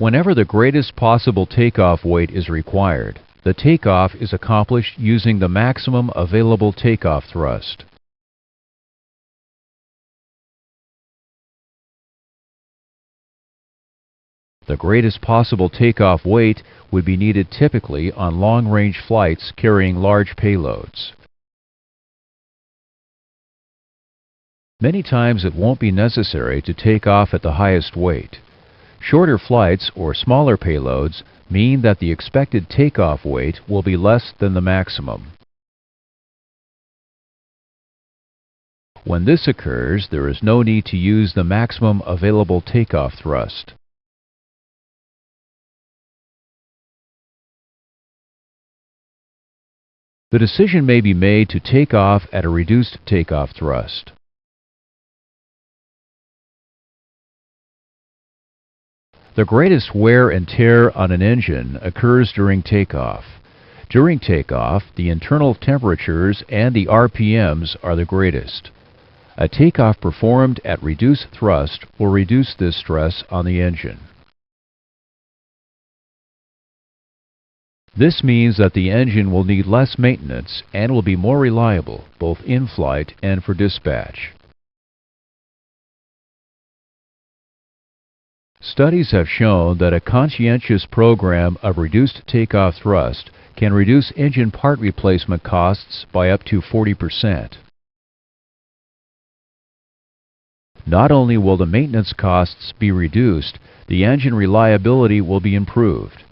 Whenever the greatest possible takeoff weight is required, the takeoff is accomplished using the maximum available takeoff thrust. The greatest possible takeoff weight would be needed typically on long-range flights carrying large payloads. Many times it won't be necessary to take off at the highest weight. Shorter flights or smaller payloads mean that the expected takeoff weight will be less than the maximum. When this occurs, there is no need to use the maximum available takeoff thrust. The decision may be made to take off at a reduced takeoff thrust. The greatest wear and tear on an engine occurs during takeoff. During takeoff, the internal temperatures and the RPMs are the greatest. A takeoff performed at reduced thrust will reduce this stress on the engine. This means that the engine will need less maintenance and will be more reliable, both in flight and for dispatch. Studies have shown that a conscientious program of reduced takeoff thrust can reduce engine part replacement costs by up to 40%. Not only will the maintenance costs be reduced, the engine reliability will be improved.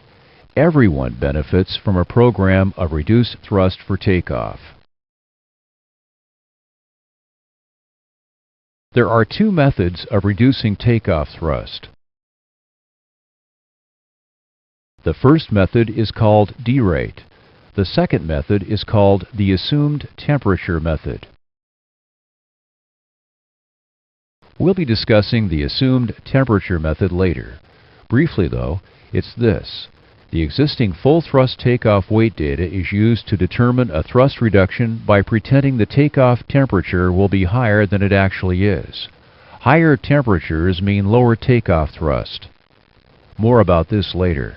Everyone benefits from a program of reduced thrust for takeoff. There are two methods of reducing takeoff thrust. The first method is called derate. The second method is called the assumed temperature method. We'll be discussing the assumed temperature method later. Briefly though, it's this. The existing full thrust takeoff weight data is used to determine a thrust reduction by pretending the takeoff temperature will be higher than it actually is. Higher temperatures mean lower takeoff thrust. More about this later.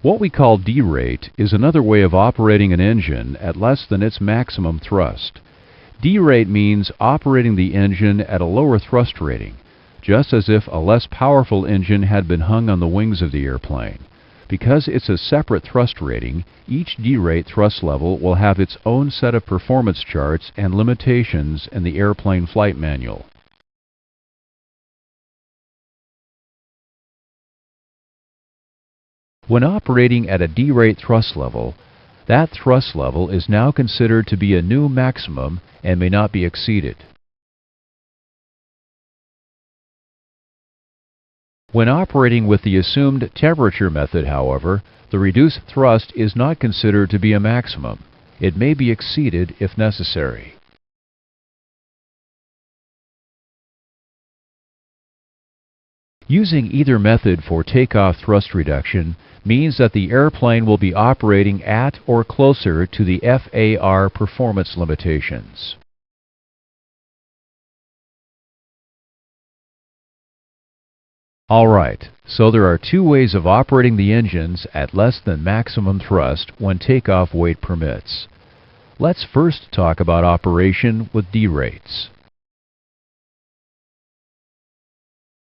What we call derate is another way of operating an engine at less than its maximum thrust. Derate means operating the engine at a lower thrust rating, just as if a less powerful engine had been hung on the wings of the airplane. Because it's a separate thrust rating, each derate thrust level will have its own set of performance charts and limitations in the airplane flight manual. When operating at a derate thrust level, that thrust level is now considered to be a new maximum and may not be exceeded. When operating with the assumed temperature method, however, the reduced thrust is not considered to be a maximum. It may be exceeded if necessary. Using either method for takeoff thrust reduction means that the airplane will be operating at or closer to the FAR performance limitations. Alright, so there are two ways of operating the engines at less than maximum thrust when takeoff weight permits. Let's first talk about operation with derates.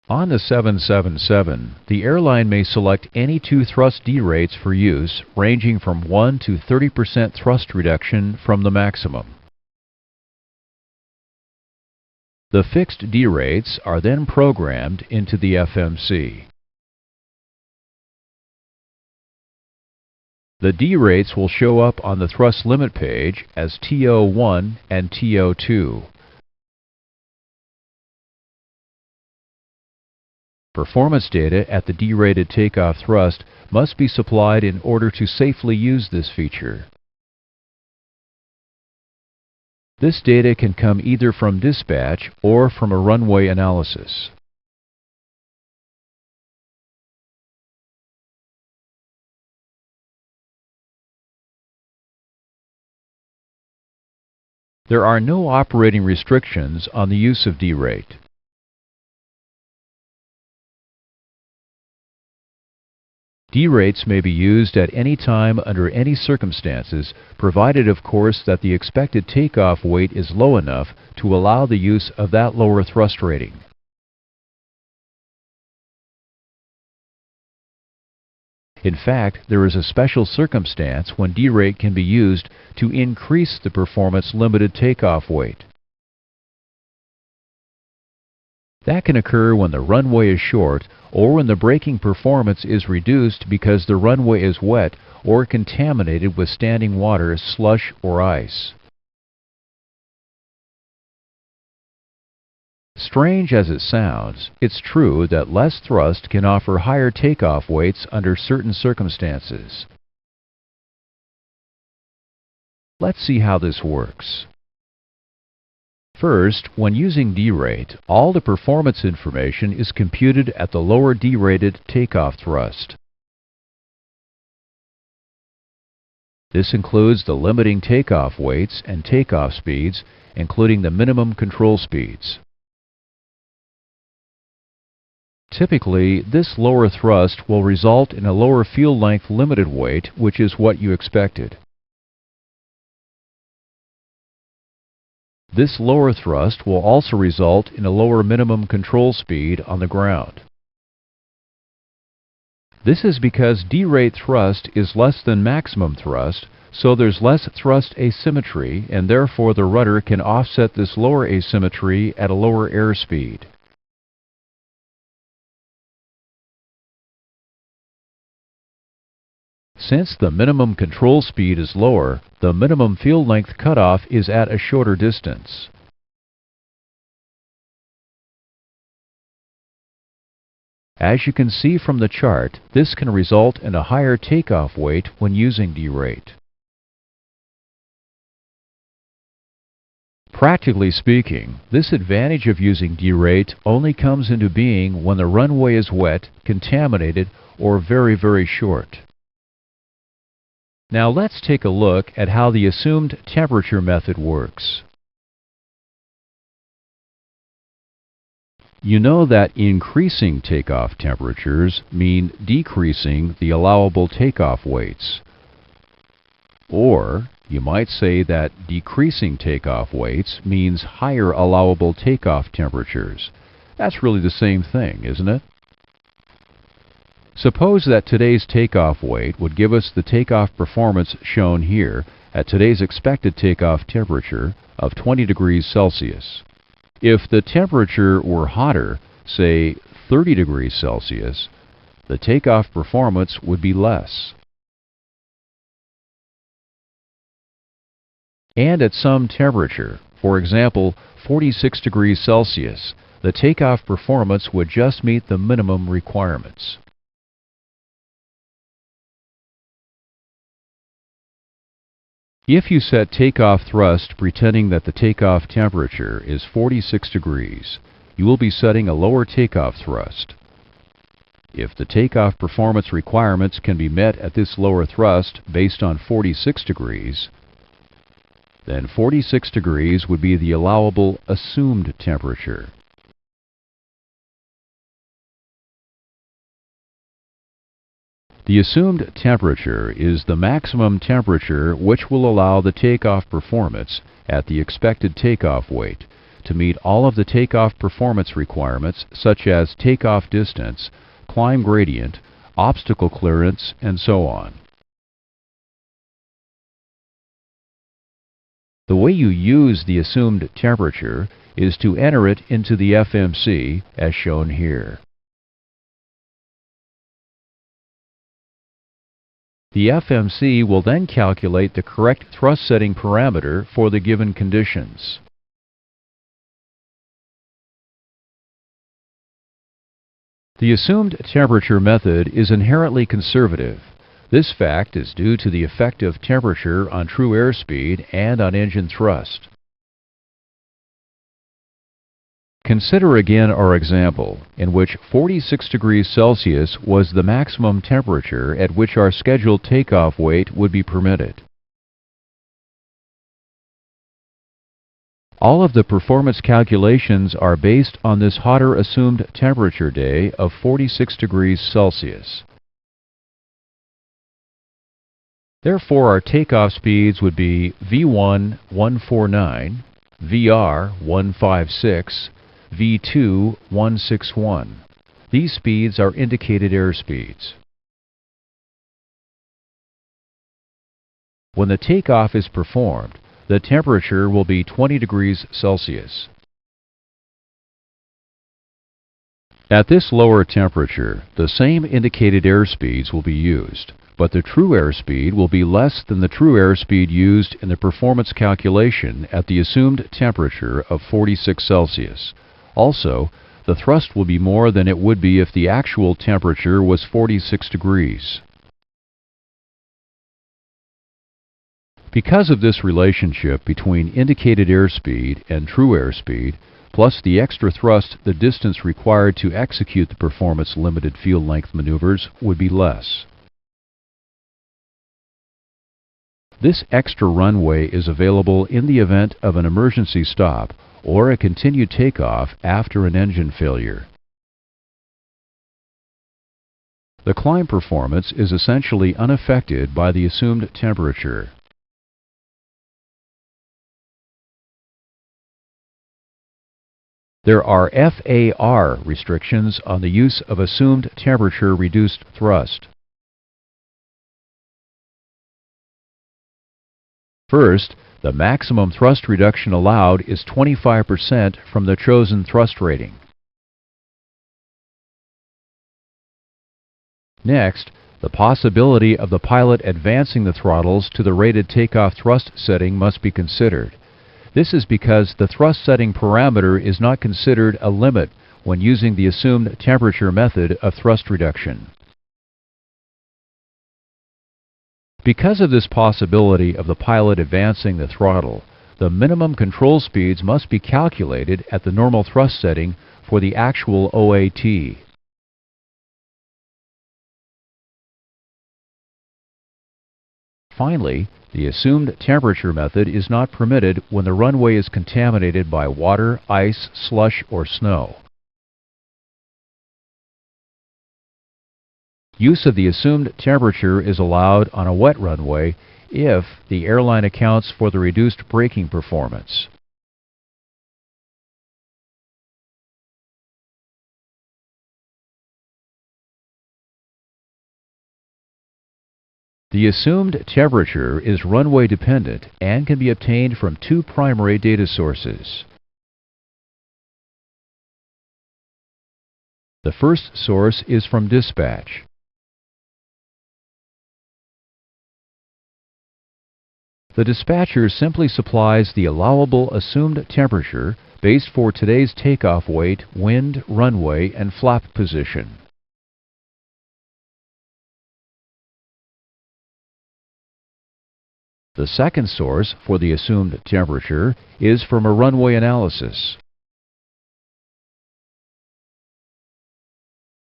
On the 777, the airline may select any two thrust derates for use, ranging from 1 to 30% thrust reduction from the maximum. The fixed derates are then programmed into the FMC. The derates will show up on the thrust limit page as TO1 and TO2. Performance data at the derated takeoff thrust must be supplied in order to safely use this feature. This data can come either from dispatch or from a runway analysis. There are no operating restrictions on the use of derate. D-rates may be used at any time under any circumstances, provided of course that the expected takeoff weight is low enough to allow the use of that lower thrust rating. In fact, there is a special circumstance when D-rate can be used to increase the performance limited takeoff weight. That can occur when the runway is short or when the braking performance is reduced because the runway is wet or contaminated with standing water, slush, or ice. Strange as it sounds, it's true that less thrust can offer higher takeoff weights under certain circumstances. Let's see how this works. First, when using D-rate, all the performance information is computed at the lower D-rated takeoff thrust. This includes the limiting takeoff weights and takeoff speeds, including the minimum control speeds. Typically, this lower thrust will result in a lower field length limited weight, which is what you expected. This lower thrust will also result in a lower minimum control speed on the ground. This is because D-rate thrust is less than maximum thrust, so there's less thrust asymmetry, and therefore the rudder can offset this lower asymmetry at a lower airspeed. Since the minimum control speed is lower, the minimum field length cutoff is at a shorter distance. As you can see from the chart, this can result in a higher takeoff weight when using D-rate. Practically speaking, this advantage of using D-rate only comes into being when the runway is wet, contaminated, or very, very short. Now let's take a look at how the assumed temperature method works. You know that increasing takeoff temperatures mean decreasing the allowable takeoff weights. Or you might say that decreasing takeoff weights means higher allowable takeoff temperatures. That's really the same thing, isn't it? Suppose that today's takeoff weight would give us the takeoff performance shown here at today's expected takeoff temperature of 20 degrees Celsius. If the temperature were hotter, say 30 degrees Celsius, the takeoff performance would be less. And at some temperature, for example 46 degrees Celsius, the takeoff performance would just meet the minimum requirements. If you set takeoff thrust pretending that the takeoff temperature is 46 degrees, you will be setting a lower takeoff thrust. If the takeoff performance requirements can be met at this lower thrust based on 46 degrees, then 46 degrees would be the allowable assumed temperature. The assumed temperature is the maximum temperature which will allow the takeoff performance at the expected takeoff weight to meet all of the takeoff performance requirements such as takeoff distance, climb gradient, obstacle clearance, and so on. The way you use the assumed temperature is to enter it into the FMC as shown here. The FMC will then calculate the correct thrust setting parameter for the given conditions. The assumed temperature method is inherently conservative. This fact is due to the effect of temperature on true airspeed and on engine thrust. Consider again our example, in which 46 degrees Celsius was the maximum temperature at which our scheduled takeoff weight would be permitted. All of the performance calculations are based on this hotter assumed temperature day of 46 degrees Celsius. Therefore, our takeoff speeds would be V1 149, VR 156, V2 161. These speeds are indicated airspeeds. When the takeoff is performed, the temperature will be 20 degrees Celsius. At this lower temperature, the same indicated airspeeds will be used, but the true airspeed will be less than the true airspeed used in the performance calculation at the assumed temperature of 46 Celsius. Also, the thrust will be more than it would be if the actual temperature was 46 degrees. Because of this relationship between indicated airspeed and true airspeed, plus the extra thrust, the distance required to execute the performance limited field length maneuvers would be less. This extra runway is available in the event of an emergency stop or a continued takeoff after an engine failure. The climb performance is essentially unaffected by the assumed temperature. There are FAR restrictions on the use of assumed temperature-reduced thrust. First, the maximum thrust reduction allowed is 25% from the chosen thrust rating. Next, the possibility of the pilot advancing the throttles to the rated takeoff thrust setting must be considered. This is because the thrust setting parameter is not considered a limit when using the assumed temperature method of thrust reduction. Because of this possibility of the pilot advancing the throttle, the minimum control speeds must be calculated at the normal thrust setting for the actual OAT. Finally, the assumed temperature method is not permitted when the runway is contaminated by water, ice, slush, or snow. Use of the assumed temperature is allowed on a wet runway if the airline accounts for the reduced braking performance. The assumed temperature is runway dependent and can be obtained from two primary data sources. The first source is from dispatch. The dispatcher simply supplies the allowable assumed temperature based for today's takeoff weight, wind, runway, and flap position. The second source for the assumed temperature is from a runway analysis.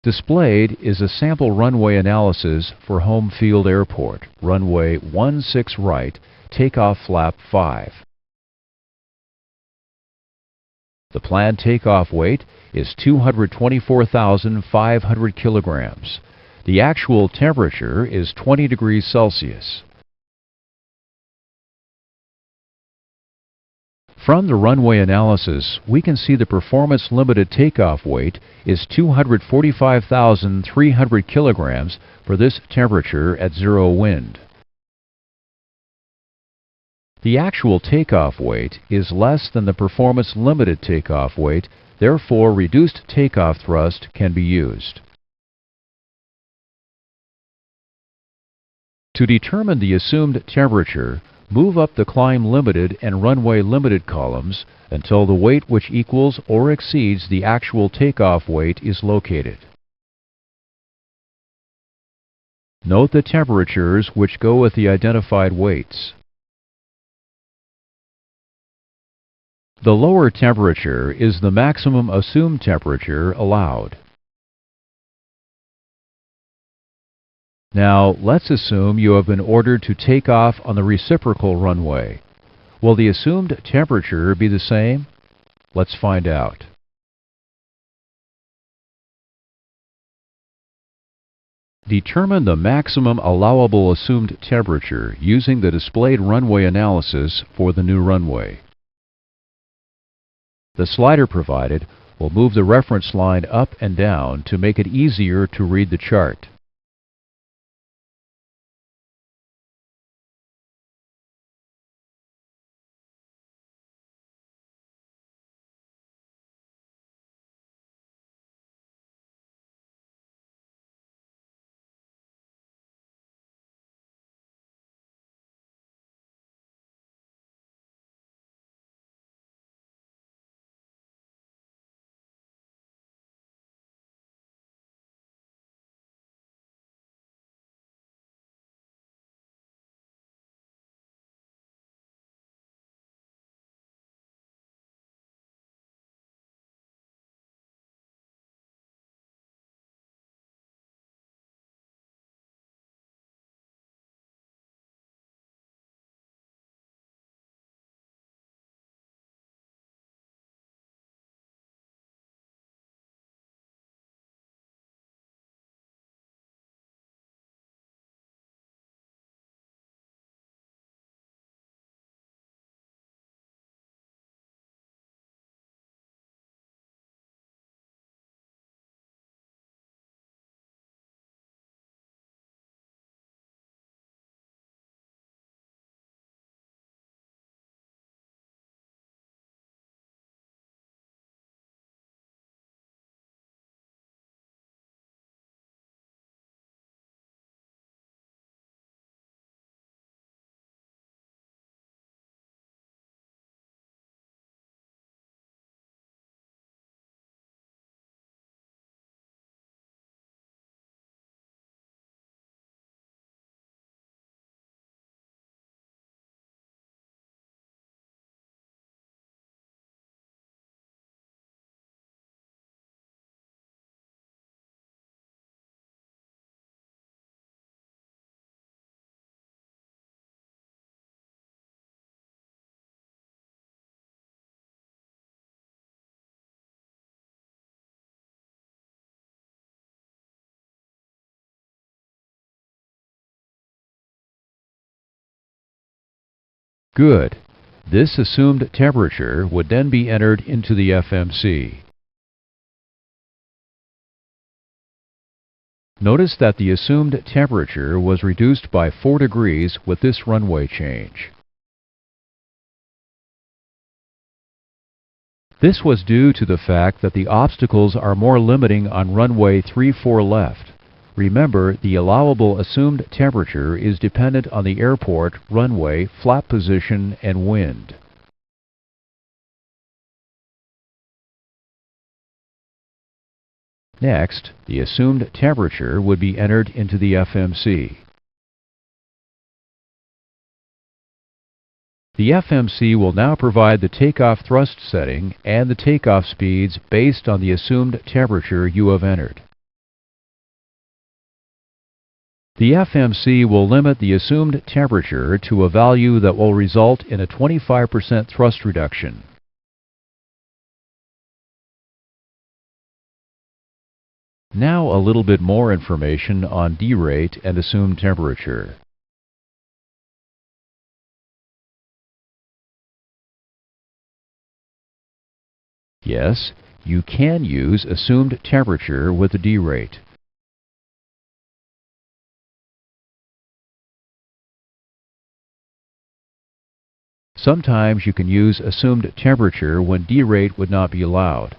Displayed is a sample runway analysis for Home Field Airport, runway 16 right, takeoff flap 5. The planned takeoff weight is 224,500 kilograms. The actual temperature is 20 degrees Celsius. From the runway analysis, we can see the performance-limited takeoff weight is 245,300 kilograms for this temperature at zero wind. The actual takeoff weight is less than the performance-limited takeoff weight, therefore reduced takeoff thrust can be used. To determine the assumed temperature, move up the climb limited and runway limited columns until the weight which equals or exceeds the actual takeoff weight is located. Note the temperatures which go with the identified weights. The lower temperature is the maximum assumed temperature allowed. Now, let's assume you have been ordered to take off on the reciprocal runway. Will the assumed temperature be the same? Let's find out. Determine the maximum allowable assumed temperature using the displayed runway analysis for the new runway. The slider provided will move the reference line up and down to make it easier to read the chart. Good. This assumed temperature would then be entered into the FMC. Notice that the assumed temperature was reduced by 4 degrees with this runway change. This was due to the fact that the obstacles are more limiting on runway 34 left. Remember, the allowable assumed temperature is dependent on the airport, runway, flap position, and wind. Next, the assumed temperature would be entered into the FMC. The FMC will now provide the takeoff thrust setting and the takeoff speeds based on the assumed temperature you have entered. The FMC will limit the assumed temperature to a value that will result in a 25% thrust reduction. Now a little bit more information on D-rate and assumed temperature. Yes, you can use assumed temperature with the D-rate. Sometimes you can use assumed temperature when D-rate would not be allowed.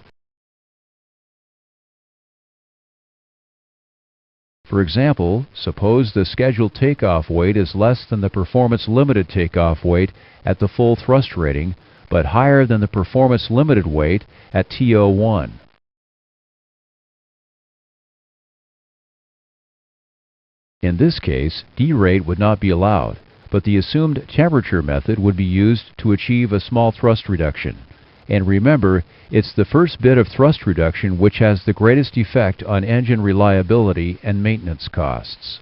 For example, suppose the scheduled takeoff weight is less than the performance limited takeoff weight at the full thrust rating, but higher than the performance limited weight at TO1. In this case, D-rate would not be allowed, but the assumed temperature method would be used to achieve a small thrust reduction. And remember, it's the first bit of thrust reduction which has the greatest effect on engine reliability and maintenance costs.